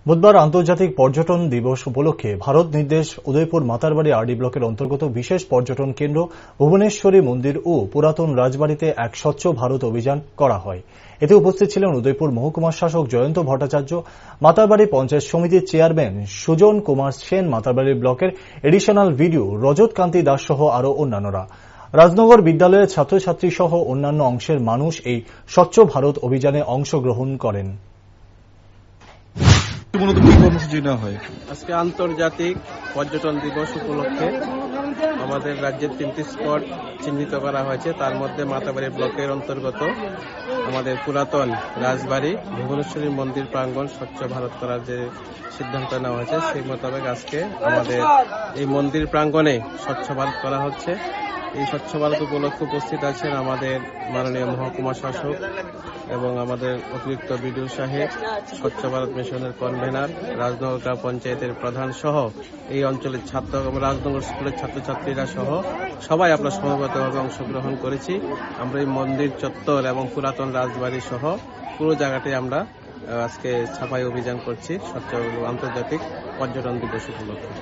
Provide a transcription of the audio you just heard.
বুধবার আন্তর্জাতিক পর্যটন দিবস উপলক্ষে ভারত নির্দেশ উদয়পুর মাতারবাড়ি আরডি ব্লকের অন্তর্গত বিশেষ পর্যটন কেন্দ্র ভুবনেশ্বরী মন্দির ও পুরাতন রাজবাড়িতে এক স্বচ্ছ ভারত অভিযান করা হয়। এতে উপস্থিত ছিলেন উদয়পুর মহকুমা শাসক জয়ন্ত ভট্টাচার্য, মাতারবাড়ি পঞ্চায়েত সমিতির চেয়ারম্যান সুজন কুমার সেন, মাতারবাড়ি ব্লকের এডিশনাল ভিডিও রজত কান্তি দাস সহ আরও অন্যান্যরা। রাজনগর বিদ্যালয়ের ছাত্রছাত্রী সহ অন্যান্য অংশের মানুষ এই স্বচ্ছ ভারত অভিযানে অংশগ্রহণ করেন। আজকে আন্তর্জাতিক পর্যটন দিবস উপলক্ষে আমাদের রাজ্যের 3টি স্পট চিহ্নিত করা হয়েছে। তার মধ্যে মাতারবাড়ি ব্লকের অন্তর্গত আমাদের পুরাতন রাজবাড়ি ভুবনেশ্বরী মন্দির প্রাঙ্গণ স্বচ্ছ ভারত করার যে সিদ্ধান্ত নেওয়া হয়েছে সেই মোতাবেক আজকে আমাদের এই মন্দির প্রাঙ্গণে স্বচ্ছ ভারত করা হচ্ছে। এই স্বচ্ছ ভারত উপলক্ষে উপস্থিত আছেন আমাদের মাননীয় মহকুমা শাসক এবং আমাদের অতিরিক্ত বিডিও সাহেব, স্বচ্ছ ভারত মিশনের কনভেনার, রাজনগর গ্রাম পঞ্চায়েতের প্রধান সহ এই অঞ্চলের ছাত্র এবং রাজনগর স্কুলের ছাত্রছাত্রীরা সহ সবাই আমরা সমবেতভাবে অংশগ্রহণ করেছি। আমরা এই মন্দির চত্বর এবং পুরাতন রাজবাড়ি সহ পুরো জায়গাটি আমরা আজকে সাফাই অভিযান করছি স্বচ্ছ আন্তর্জাতিক পর্যটন দিবস উপলক্ষে।